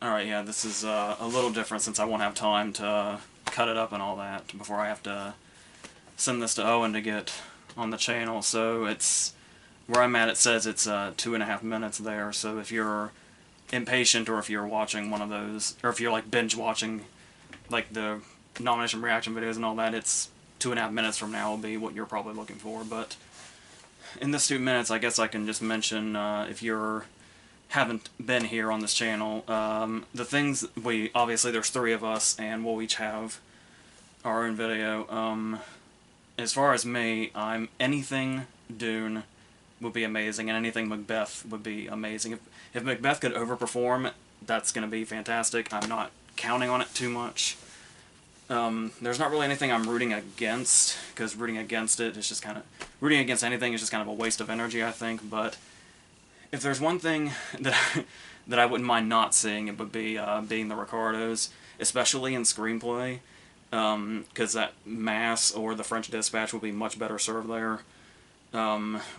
Alright, yeah, this is a little different since I won't have time to cut it up and all that before I have to send this to Owen to get on the channel. So it's, where I'm at, it says it's 2.5 minutes there, so if you're impatient or if you're watching one of those, or if you're like binge watching like the nomination reaction videos and all that, it's 2.5 minutes from now will be what you're probably looking for. But in this 2 minutes, I guess I can just mention, if you're haven't been here on this channel, the things obviously there's 3 of us and we'll each have our own video. As far as me, anything Dune would be amazing, and anything Macbeth would be amazing. If Macbeth could overperform, that's going to be fantastic. I'm not counting on it too much. There's not really anything I'm rooting against, because rooting against it is just kind of, rooting against anything is just kind of a waste of energy, I think. But if there's one thing that I wouldn't mind not seeing, it would be being the Ricardos, especially in screenplay, because that Mass or the French Dispatch would be much better served there.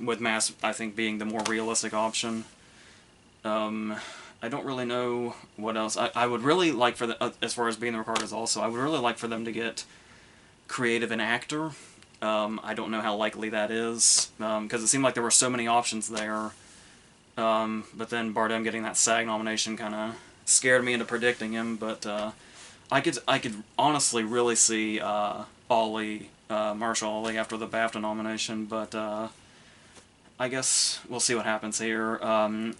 With Mass, I think, being the more realistic option. I don't really know what else. I would really like for the, as far as being the Ricardos also, I would really like for them to get creative an actor. I don't know how likely that is, because it seemed like there were so many options there. But then Bardem getting that SAG nomination kind of scared me into predicting him. But I could honestly really see Ollie, Marshall Ali after the BAFTA nomination. But I guess we'll see what happens here.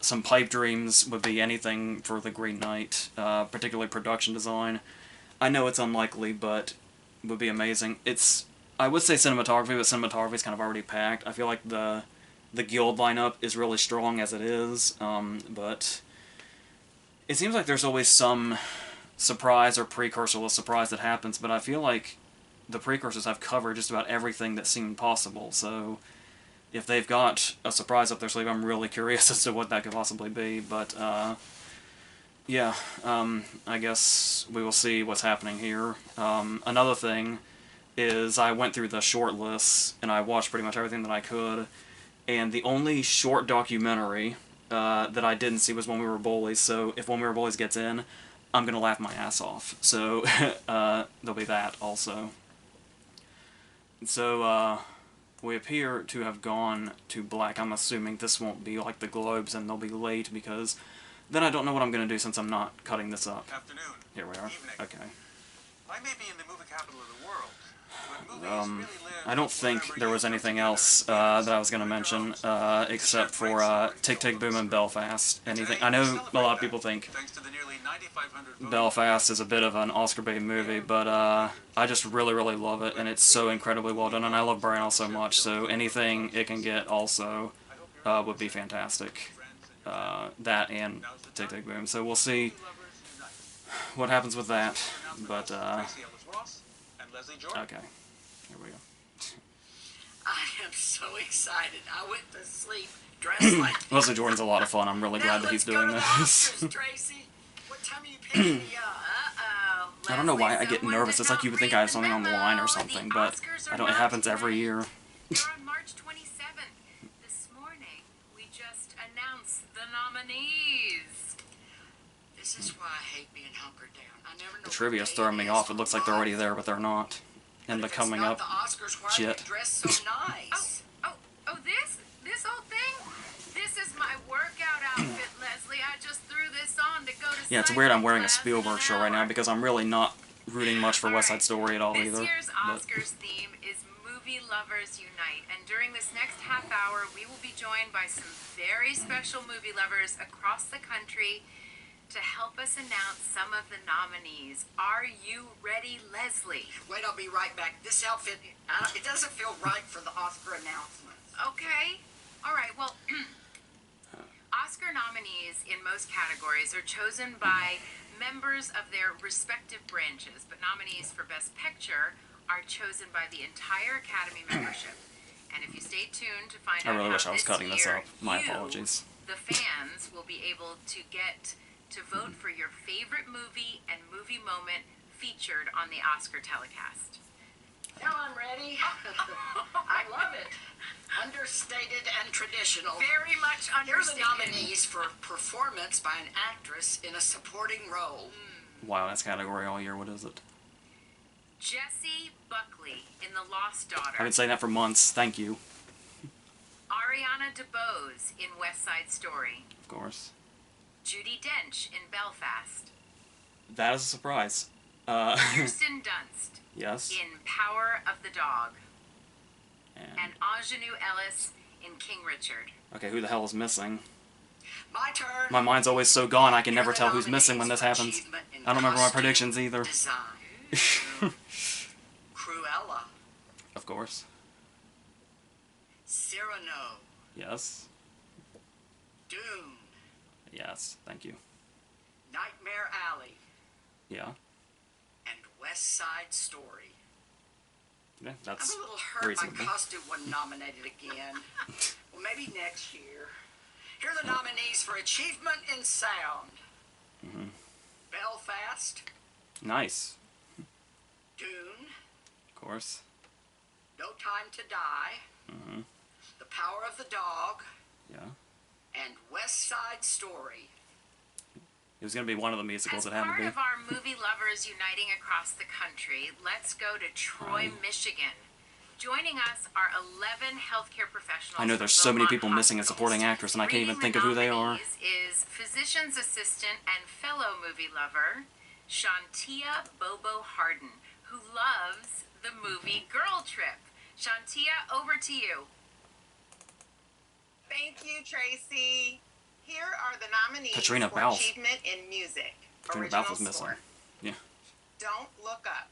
Some pipe dreams would be anything for The Green Knight, particularly production design. I know it's unlikely, but it would be amazing. I would say cinematography, but cinematography is kind of already packed. I feel like the guild lineup is really strong as it is, but it seems like there's always some surprise or precursorless surprise that happens, but I feel like the precursors have covered just about everything that seemed possible, so if they've got a surprise up their sleeve, I'm really curious as to what that could possibly be. But yeah, I guess we will see what's happening here. Another thing is I went through the short lists and I watched pretty much everything that I could, and the only short documentary that I didn't see was When We Were Bullies, so if When We Were Bullies gets in, I'm going to laugh my ass off. So there'll be that also. So we appear to have gone to black. I'm assuming this won't be like the Globes and they'll be late, because then I don't know what I'm going to do since I'm not cutting this up. Afternoon. Here we are. Evening. Okay. I may be in the movie capital of the world, but movies really live. I don't think there was anything else that I was going to mention except for Tick Tick Boom and Belfast. Anything? I know a lot of people think Belfast is a bit of an Oscar bait movie, but I just really love it, and it's so incredibly well done, and I love Brian so much, so anything it can get also would be fantastic. That and Tick Tick Boom. So we'll see what happens with that, but okay. Here we go. I am so excited. I went to sleep dressed like this. Leslie Jordan's a lot of fun. I'm really glad that he's doing this. What time are you picking me up? I don't know why I get nervous. It's like you would think I have something on the line or something, but I don't. It happens every year. They're on March 27th. This morning, we just announced the nominees. This is why I hate being hunkered down. I never know. The trivia's throwing me off. It looks like they're already there, but they're not. And the coming up shit. So nice. oh, this whole thing? This is my workout outfit, Leslie. I just threw this on to go to Yeah, it's weird I'm wearing a Spielberg shirt right now because I'm really not rooting much for West Side Story at all either. This year's Oscars theme is Movie Lovers Unite, and during this next half hour, we will be joined by some very special movie lovers across the country to help us announce some of the nominees. Are you ready, Leslie? Wait, I'll be right back. This outfit, it doesn't feel right for the Oscar announcements. Okay. All right, well, Oscar nominees in most categories are chosen by members of their respective branches, but nominees for Best Picture are chosen by the entire Academy membership. And if you stay tuned to find out I really how wish I was cutting this up. My you, apologies. the fans, will be able to get to vote for your favorite movie and movie moment featured on the Oscar telecast. Now I'm ready. I love it. Understated and traditional. Very much Here are the understated. nominees for performance by an actress in a supporting role. Wow, that's category all year. What is it? Jessie Buckley in The Lost Daughter. I've been saying that for months. Thank you. Ariana DeBose in West Side Story. Of course. Judi Dench in Belfast. That is a surprise. Kirsten Dunst Yes. in Power of the Dog. And, And Ingenue Ellis in King Richard. okay, who the hell is missing? My turn. My mind's always so gone, I can Here are never the tell who's missing when nominees this for happens. achievement in I don't remember my costume predictions either. Design. Cruella. Of course. Cyrano. Yes. Dune. Yes. Thank you. Nightmare Alley. Yeah. And West Side Story. Yeah, I'm that's a little hurt reasonable. my costume wasn't nominated again. Well, maybe next year. Here are the nominees for achievement in sound. Mhm. Belfast. Nice. Dune. Of course. No Time to Die. Mm-hmm. The Power of the Dog. Yeah. And West Side Story. It was gonna be one of the musicals. As It had to part be. of our movie lovers uniting across the country, let's go to Troy, Right. Michigan. Joining us are 11 healthcare professionals. I know there's from so many Beaumont people missing a Hospitals. supporting actress, and I can't even Reading think the of who they are. nominees is physician's assistant and fellow movie lover, Shantia Bobo Harden, who loves the movie Girl Trip. Shantia, over to you. Thank you, Tracy. Here are the nominees Katrina for Balfe. achievement in music. Katrina Original Balfe was missing. score. Yeah. Don't Look Up.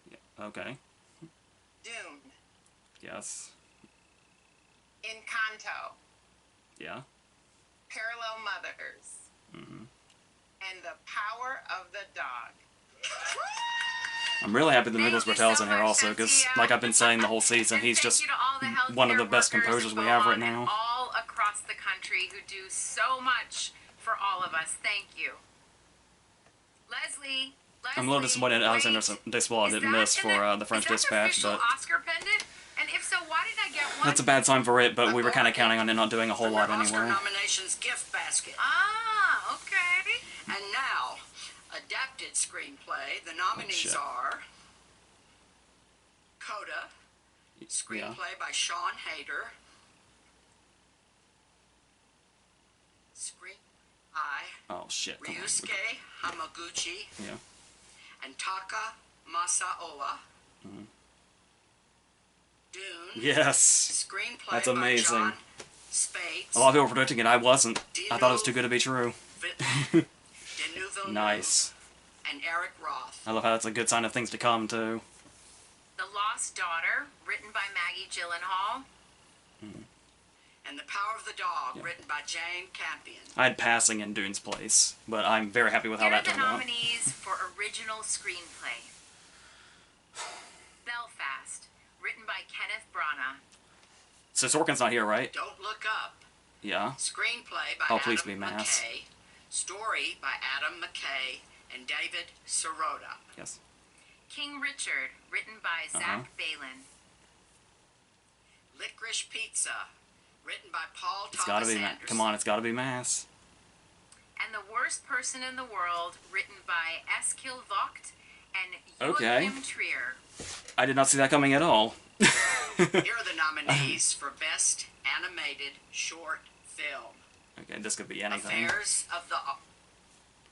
Yeah. Okay. Dune. Yes. Encanto. Yeah. Parallel Mothers. Mm-hmm. And The Power of the Dog. I'm really happy that Thank Nicholas you Bertel's so in here much, also, because Shantia. like I've been saying the whole season, And he's thank just you to all the one of healthcare the best workers composers in we have right Beaumont and now. all across the country who do so much for all of us. Thank you. Leslie. I'm a little disappointed Alexander Desplat Is didn't that miss for the French is that Dispatch, official but Oscar pendant? And if so, why did I get one? that's a bad sign for it, but we were kind of counting on it not doing a whole From lot your Oscar anyway. nominations gift basket. Ah, okay. And now, adapted screenplay. The nominees shit. are Coda, screenplay by Sean Hayter. Screen by Oh shit, come on. Ryusuke Hamaguchi Yeah. and Taka Masaoka. Mhm. Dune, Yes. screenplay That's by amazing. John Spates. A lot of people were predicting it, I wasn't. I thought it was too good to be true. Denis Villeneuve Nice. and Eric Roth. I love how that's a good sign of things to come, too. The Lost Daughter, written by Maggie Gyllenhaal. And The Power of the Dog, Yeah. written by Jane Campion. I had passing in Dune's place, but I'm very happy with how Here are that the turned out. nominees for original screenplay. Belfast, written by Kenneth Branagh. So Sorkin's not here, right? Don't Look Up, Yeah. screenplay by Oh, Adam please be Mass. McKay, story by Adam McKay and David Sirota. Yes. King Richard, written by Zach Balin. Licorice Pizza, written by Paul It's gotta Thomas be Anderson. Come on, it's gotta be Mass. And The Worst Person in the World, written by Eskil Vogt and Okay. Joachim Trier. I did not see that coming at all. Here are the nominees for Best Animated Short Film. Okay, this could be anything. Affairs of the...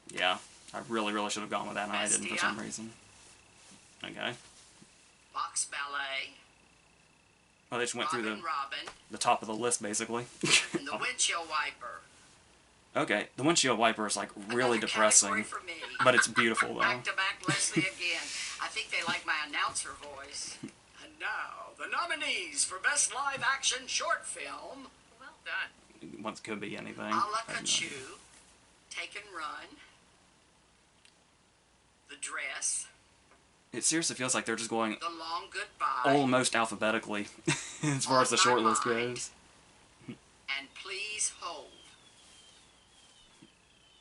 Yeah. I really, really should have gone with that, and I didn't for Bestia. some reason. Okay. Box Ballet, Well, they just went through Robin, the top of the list, basically. and The Windshield Wiper. Okay, the windshield wiper is, like, really Another category depressing. for me. But it's beautiful, though. Back to back Leslie again. I think they like my announcer voice. And now, the nominees for Best Live Action Short Film. Well done. What could be anything. A La I have no idea. Kachu, Take and Run, The Dress, It seriously feels like they're just going The Long Goodbye, almost alphabetically as far as the short list goes. and Please Hold.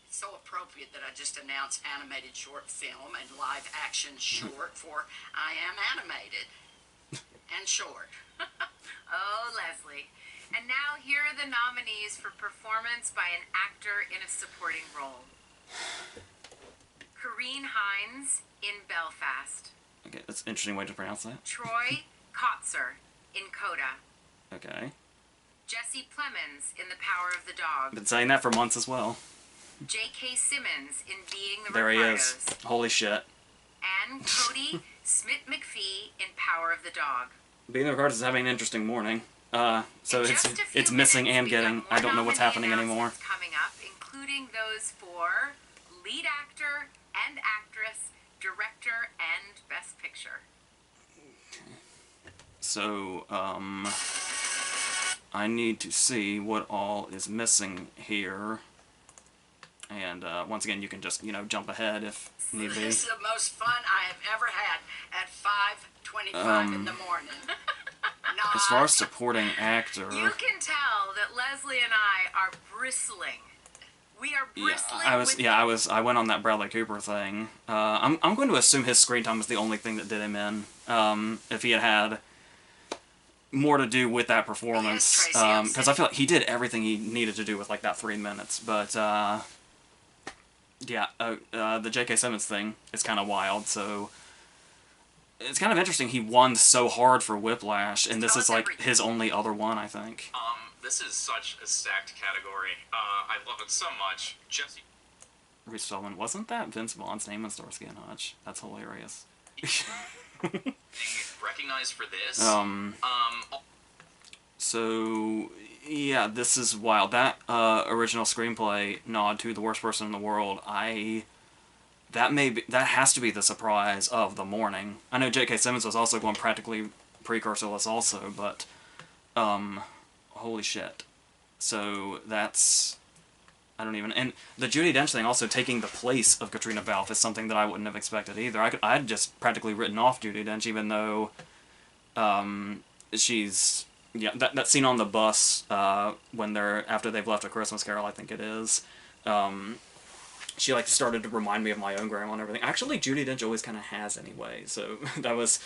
It's so appropriate that I just announce animated short film and live action short for I Am Animated. And short. Oh, Leslie. And now here are the nominees for performance by an actor in a supporting role. Kareen Hines in Belfast. Okay, that's an interesting way to pronounce that. Troy Kotzer in Coda. Okay. Jesse Plemons in The Power of the Dog. Been saying that for months as well. J.K. Simmons in Being the There he Ricardos. is. Holy shit. And Cody Smith-McPhee in Power of the Dog. Being the Ricardos is having an interesting morning. So In it's just a few missing minutes, and we've getting. got I don't know more what's happening nominee anymore. announcements coming up, including those for lead actor and actress, director, and best picture. So, I need to see what all is missing here. And, once again, you can just, jump ahead if need be. This is the most fun I have ever had at 5:25 in the morning. As far as supporting actor... You can tell that Leslie and I are bristling. We are bristling I went on that Bradley Cooper thing. I'm going to assume his screen time was the only thing that did him in. If he had more to do with that performance, because I feel like he did everything he needed to do with like that 3 minutes. But the J.K. Simmons thing is kind of wild. So it's kind of interesting. He won so hard for Whiplash, and this is like his only other one, I think. This is such a stacked category. I love it so much. Jesse Reese Feldman, wasn't that Vince Vaughn's name in Starsky and Hutch? That's hilarious. being recognized for this. So yeah, this is wild. That original screenplay nod to The Worst Person in the World. That has to be the surprise of the morning. I know J.K. Simmons was also going practically precursorless also, but holy shit. So that's... And the Judi Dench thing also taking the place of Katrina Balfe is something that I wouldn't have expected either. I'd just practically written off Judi Dench, even though she's... Yeah, that scene on the bus when after they've left A Christmas Carol, I think it is, she like started to remind me of my own grandma and everything. Actually, Judi Dench always kind of has anyway, so that was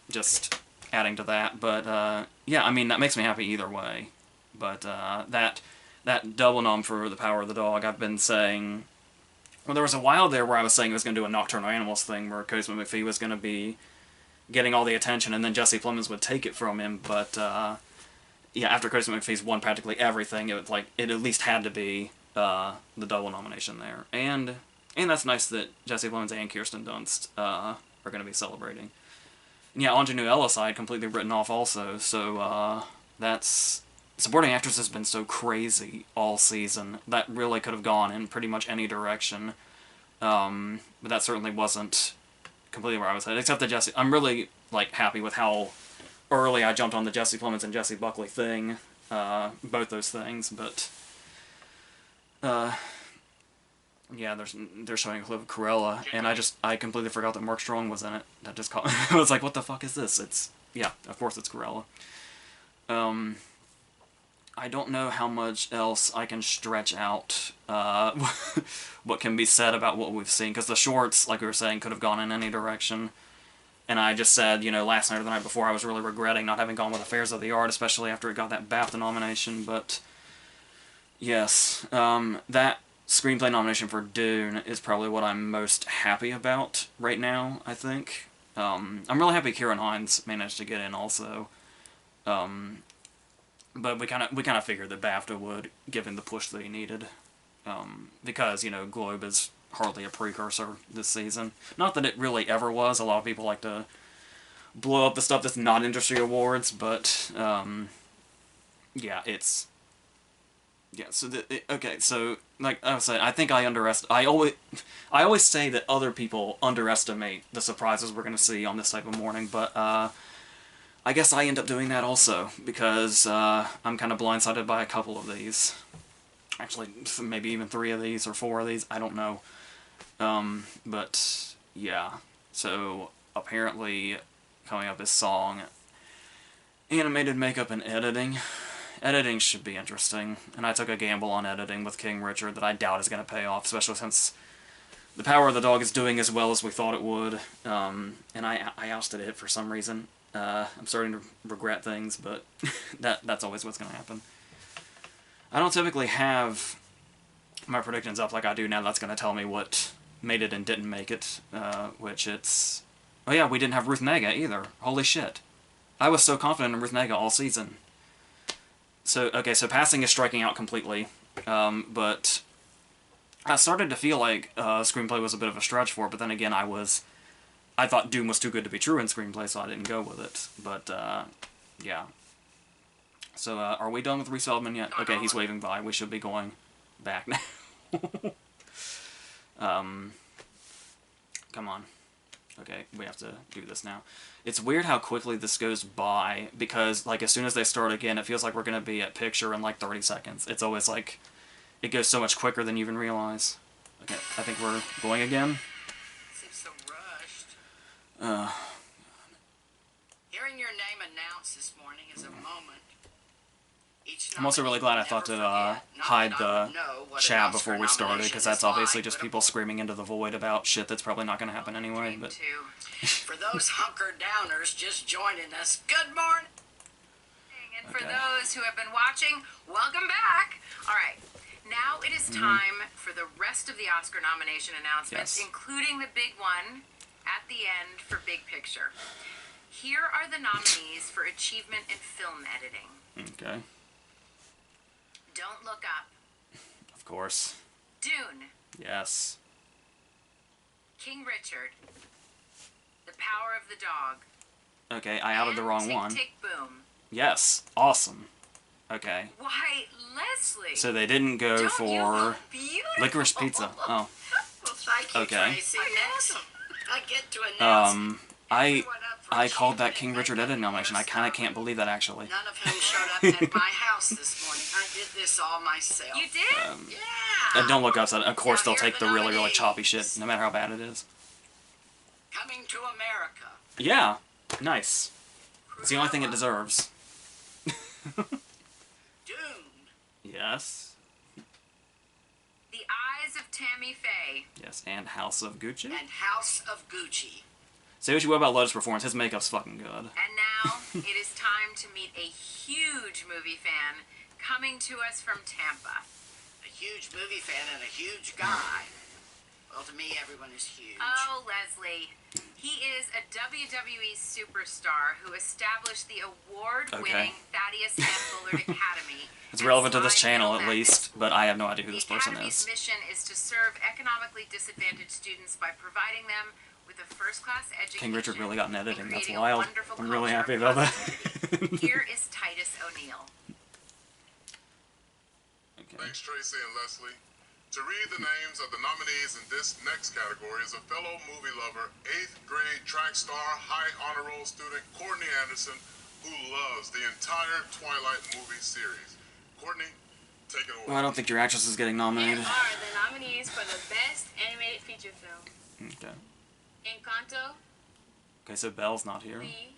just adding to that. But yeah, I mean, that makes me happy either way. But that double nom for The Power of the Dog, I've been saying... Well, there was a while there where I was saying it was going to do a Nocturnal Animals thing, where Cody Smith-McPhee was going to be getting all the attention, and then Jesse Plemons would take it from him. But yeah, after Cody Smith-McPhee's won practically everything, it at least had to be the double nomination there. And that's nice that Jesse Plemons and Kirsten Dunst are going to be celebrating. And yeah, Ingenue Ellis I had completely written off also, so that's... Supporting actress has been so crazy all season. That really could have gone in pretty much any direction. But that certainly wasn't completely where I was headed. Except that I'm really like happy with how early I jumped on the Jesse Plemons and Jessie Buckley thing. Both those things, but yeah, they're showing a clip of Cruella, and I completely forgot that Mark Strong was in it. That just caught me. I was like, what the fuck is this? Yeah, of course it's Cruella. I don't know how much else I can stretch out what can be said about what we've seen, because the shorts, like we were saying, could have gone in any direction. And I just said, last night or the night before, I was really regretting not having gone with Affairs of the Art, especially after it got that BAFTA nomination. But yes, that screenplay nomination for Dune is probably what I'm most happy about right now, I think. I'm really happy Kieran Hines managed to get in also. But we kind of figured that BAFTA would, given the push that he needed, because Globe is hardly a precursor this season. Not that it really ever was. A lot of people like to blow up the stuff that's not industry awards, but yeah, it's so okay. So like I was saying, I think I always say that other people underestimate the surprises we're gonna see on this type of morning, but I guess I end up doing that also, because I'm kind of blindsided by a couple of these. Actually, maybe even 3 of these, or 4 of these, I don't know. But, yeah. So, apparently, coming up is song, animated makeup and editing, Editing should be interesting, and I took a gamble on editing with King Richard that I doubt is going to pay off, especially since The Power of the Dog is doing as well as we thought it would, and I ousted it for some reason. I'm starting to regret things, but that's always what's going to happen. I don't typically have my predictions up like I do now. That's going to tell me what made it and didn't make it, which it's... Oh yeah, we didn't have Ruth Nega either. Holy shit. I was so confident in Ruth Nega all season. So, okay, so passing is striking out completely, but I started to feel like screenplay was a bit of a stretch for it, but then again, I thought Doom was too good to be true in screenplay, so I didn't go with it. But, yeah. So, are we done with Reese Feldman yet? Okay, he's waving by. We should be going back now. Come on. Okay, we have to do this now. It's weird how quickly this goes by, because, like, as soon as they start again, it feels like we're going to be at picture in, like, 30 seconds. It's always, like, it goes so much quicker than you even realize. Okay, I think we're going again. Seems so rushed. Uh, Hearing your name announced this morning is a moment. I'm also really glad I thought to hide the chat before we started, because that's obviously just people screaming into the void about shit that's probably not going to happen anyway. But for those hunker downers just joining us, good morning. And for those who have been watching, welcome back. All right, now it is time for the rest of the Oscar nomination announcements, including the big one at the end for Big Picture. Here are the nominees for achievement in film editing. Okay. Don't Look Up. Of course. Dune. Yes. King Richard. The Power of the Dog. Okay, I outed the wrong one. Tick, Tick, Boom. Yes. Awesome. Okay. Why, Leslie? So they didn't go Don't for you look beautiful? Licorice Pizza. Oh. Well, thank you, Okay. Tracy. Next, I get to announce I called that King Richard editing nomination. I kind of can't believe that, actually. none of whom showed up at my house this morning. I did this all myself. You did? Yeah. And Don't Look Up said, of course Now they'll here are take the the really, really nominees. choppy shit, no matter how bad it is. Coming to America. Yeah. Nice. It's the only thing it deserves. Dune. Yes. The Eyes of Tammy Faye. Yes, and House of Gucci. And House of Gucci. Say what you will about Lotus' performance, his makeup's fucking good. And now it is time to meet a huge movie fan coming to us from Tampa. A huge movie fan and a huge guy. Well, to me, everyone is huge. Oh, Leslie. He is a WWE superstar who established the award-winning Thaddeus M. Bullard Academy. It's relevant to this channel, at least, but I have no idea who this The person Academy's is. mission is to serve economically disadvantaged students by providing them with a first-class education. King Richard really got an and editing, that's creating a wild. wonderful I'm really culture happy of about that. positivity. Here is Titus O'Neill. Okay. Thanks, Tracy and Leslie. To read the names of the nominees in this next category is a fellow movie lover, 8th grade track star, high honor roll student, Courtney Anderson, who loves the entire Twilight movie series. Courtney, take it away. Well, I don't think your actress is getting Here nominated. are the nominees for the Best Animated Feature Film. Okay. Encanto, Okay, so Belle's not here. Flea,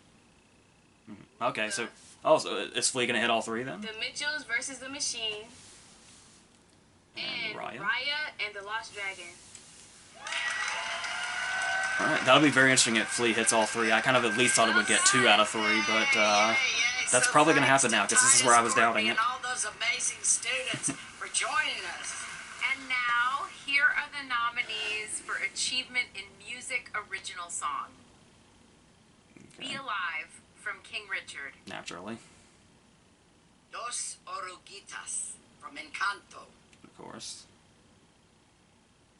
Okay, so... Oh, so is Flea gonna hit all three then? The Mitchells versus the Machine, and Raya? Raya and the Lost Dragon. Alright, that'll be very interesting if Flea hits all three. I kind of at least thought it would get 2 out of 3, but that's probably gonna happen now, because this is where I was doubting it. And all those amazing students for joining us. And now, here are the nominees for Achievement in Music Original Song. Okay. Be Alive from King Richard. Naturally, Dos Oruguitas from Encanto. of course.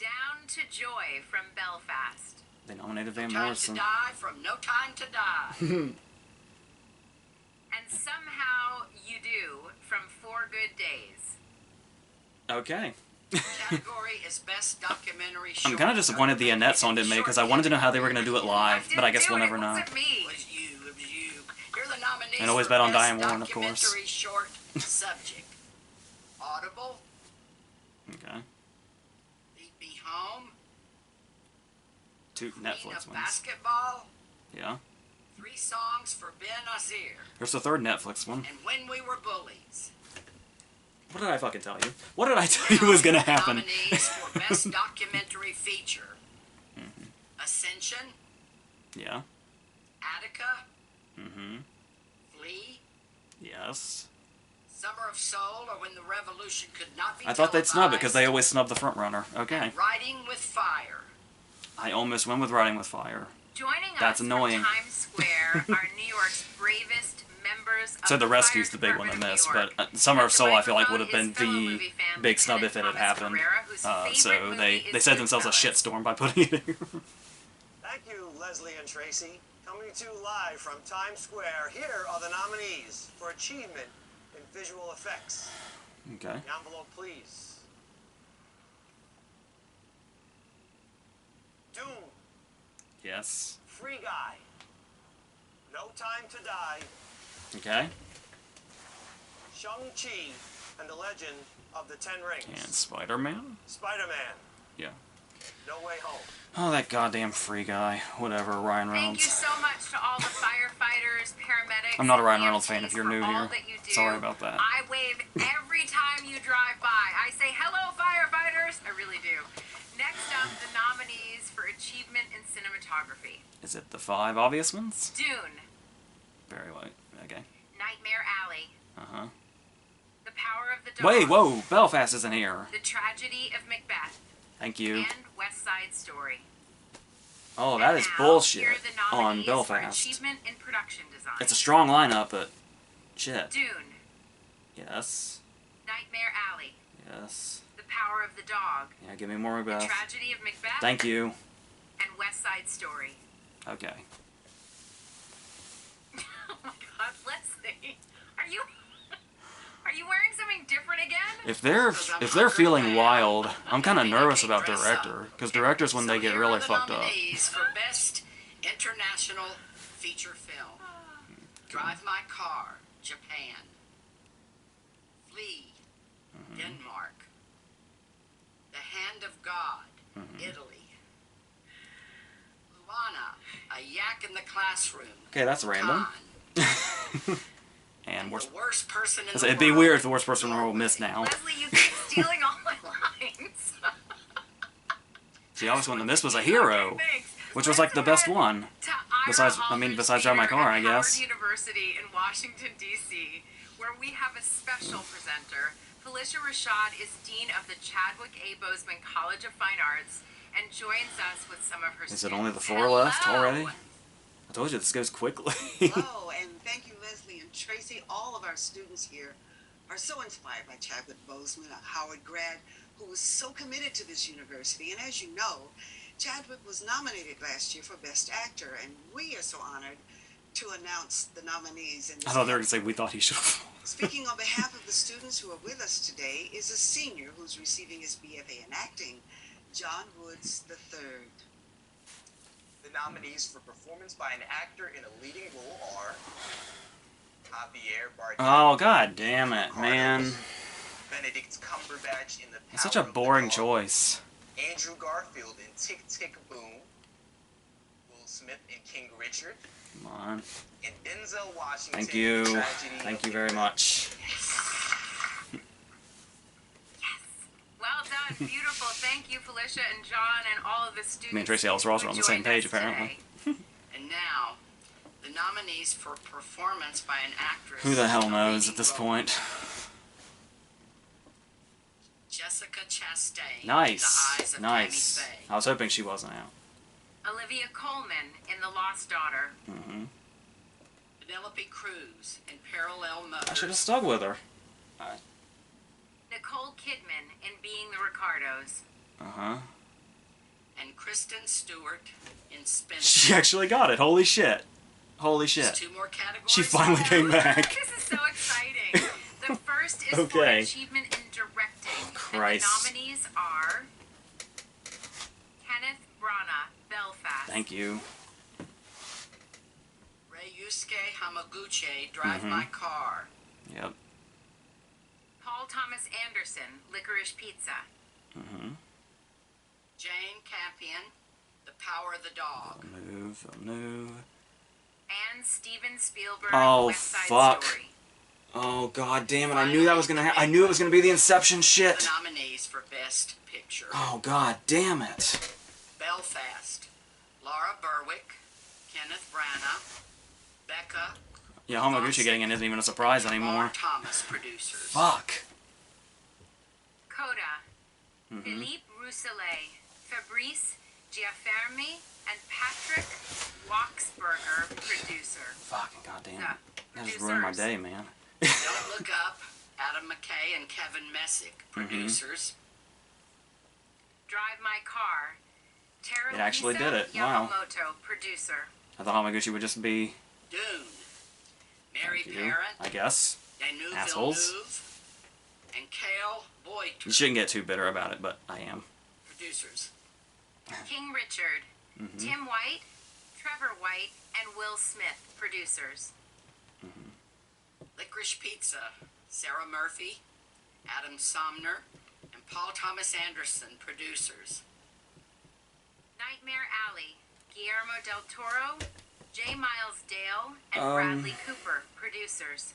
Down to Joy from Belfast. They nominated Van Time Morrison. to Die from No Time to Die. And Somehow You Do from 4 Good Days. Okay. Category is Best Documentary I'm Short. kind of disappointed the Annette song didn't make, because I wanted to know how they were going to do it live, but I guess we'll never know. It wasn't me. It was you. You're the nominees And always for bet on Best Diane Warren, of course. Documentary Short Subject. Audible, Okay. Lead Me Home, 2 Queen Netflix of ones. Basketball, Yeah. 3 Songs for Ben Azir, There's the 3rd Netflix one. and When We Were Bullies. What did I fucking tell you? What did I tell you was gonna happen? Nominees for Best Documentary Feature. Ascension, Yeah. Attica, Mm-hmm. Flee, Yes. Summer of Soul, or When the Revolution Could Not Be I thought they'd snub it because they Televised, always snub the front runner. Okay. and Riding with Fire. I almost went with Riding with Fire. Joining That's us annoying. from Times Square are New York's bravest members of So The the Rescue's Fire the big one to Department of miss, New York. but Summer of At the Soul I feel like would have microphone been is fellow the movie fan big snub if Lieutenant it had Thomas happened. Carrera, whose favorite So movie they is saved themselves a Goodfellas. shitstorm by putting it here. Thank you, Leslie and Tracy. Coming to you live from Times Square, here are the nominees for achievement in visual effects. Okay. The envelope, please. Dune, Yes. Free Guy, No Time to Die, Okay. Shang-Chi and the Legend of the Ten Rings, And Spider-Man? Spider-Man, Yeah. No Way Home. Oh, that goddamn Free Guy. Whatever, Ryan Thank you Reynolds. so much to all the firefighters, paramedics. I'm not a Ryan and Reynolds fan if EMTs you're for new all here. that you do. Sorry about that. I wave every time you drive by. I say, hello, firefighters. I really do. Next up, the nominees for achievement in cinematography. Is it the 5 obvious ones? Dune, Very white. Okay. Nightmare Alley, Uh-huh. The Power of the Dog. Wait, whoa! Belfast isn't here. The Tragedy of Macbeth. Thank you. And West Side Story. Oh, that is Now, bullshit here are the on nominees for Belfast. achievement in production design. It's a strong lineup, but shit. Dune, Yes. Nightmare Alley, Yes. The Power of the Dog, Yeah, give me more The Macbeth. Tragedy of Macbeth, Thank you. and West Side Story. Okay. Oh my God, Leslie, are you wearing something different again? If they're feeling wild, I'm kind of nervous about director, because directors when they get really fucked up. Nominees for Best International Feature Film. Drive My Car, Japan. Flee, Denmark. The Hand of God, Italy. Luana, A Yak in the Classroom. Okay, that's random. Cannes. And The Worst Person in the it'd be World, weird if the worst person in the world missed now. Leslie, you keep stealing all my lines. See, I was when the miss was a hero, Thanks. which was like the best one. To Ira Besides- I Hall's mean, besides Drive My Theater Car, at I guess. Howard University in Washington, D.C., where we have a special presenter. Felicia Rashad is Dean of the Chadwick A. Boseman College of Fine Arts and joins us with some of her Is students. it only the 4 left Hello. already? I told you this goes quickly. Hello, and thank you, Leslie and Tracy. All of our students here are so inspired by Chadwick Boseman, a Howard grad who was so committed to this university. And as you know, Chadwick was nominated last year for Best Actor, and we are so honored to announce the nominees in this I thought they were going to say we thought he should have. Speaking on behalf of the students who are with us today is a senior who's receiving his BFA in acting, John Woods III. The nominees for performance by an actor in a leading role are Javier Bardem, Oh, god damn it, man. Benedict Cumberbatch in The That's such Power a of the boring Dog, choice. Andrew Garfield in Tick Tick Boom, Will Smith in King Richard, Come on. and Denzel Washington Thank in you. Tragedy Thank of you very Macbeth. much. Well done, beautiful. Thank you, Felicia and John and all of the students. Me and Tracy Ellis Ross who are on the same joined page, us apparently. today. And now, the nominees for performance by an actress. Who the hell in a knows leading at this role. point? Jessica Chastain. Nice. The Eyes of Nice. Tammy Faye. I was hoping she wasn't out. Olivia Colman in The Lost Daughter. Hmm. Penelope Cruz in Parallel Mothers. I should have stuck with her. Nicole Kidman in Being the Ricardos. Uh-huh. And Kristen Stewart in Spencer. She actually got it. Holy shit. Holy There's shit. 2 more categories. She finally came back. This is so exciting. The first is for Okay. achievement in directing. Christ. And the nominees are Kenneth Branagh, Belfast. Thank you. Ryusuke Hamaguchi, Drive Mhm. My Car. Yep. Paul Thomas Anderson, Licorice Pizza. Mm-hmm. Jane Campion, The Power of the Dog. Move, move. And Steven Spielberg, Oh, West Side fuck. Story. Oh god damn it! I knew that was gonna. I knew it was gonna be the Inception The shit. nominees for Best Picture. Oh god damn it! Belfast, Laura Berwick, Kenneth Branagh, Becca. Yeah, Hamaguchi getting in isn't even a surprise anymore. Thomas producers. Fuck. Coda, Philippe Rousselet, Fabrice Giaffermi, and Patrick Waxberger, producer. Fucking goddamn. Yeah, That just ruined my day, man. Don't Look Up, Adam McKay and Kevin Messick, producers. Drive My Car, It actually did it. Yamamoto, Wow. producer. I thought Hamaguchi would just be. Dune, Mary Thank you, Parent, I guess. Denis Assholes. Villeneuve, and Cale Boyd, You shouldn't get too bitter about it, but I am. producers. King Richard, Tim White, Trevor White, and Will Smith, producers. Licorice Pizza, Sarah Murphy, Adam Somner, and Paul Thomas Anderson, producers. Nightmare Alley, Guillermo del Toro, J. Miles Dale, and Bradley Cooper, producers.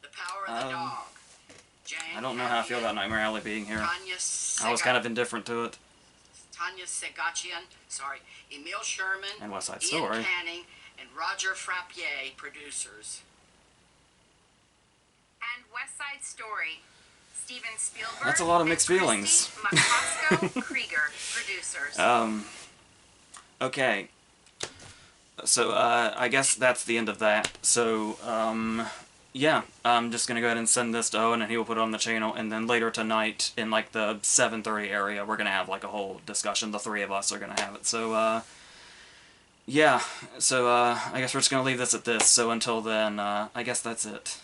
The Power of the Dog, Jane I don't know how I feel about Nightmare Alley being here. I was kind of indifferent to it. Tanya Segachian, Emil Sherman, And West Side Ian Story. Canning, and Roger Frappier, producers. And West Side Story, Steven Spielberg. That's a lot of and mixed Christy feelings. McCosco Krieger, producers. Okay. So, I guess that's the end of that. So, yeah, I'm just gonna go ahead and send this to Owen, and he will put it on the channel, and then later tonight, in, like, the 7:30 area, we're gonna have, like, a whole discussion. The three of us are gonna have it. So, yeah. So, I guess we're just gonna leave this at this. So, until then, I guess that's it.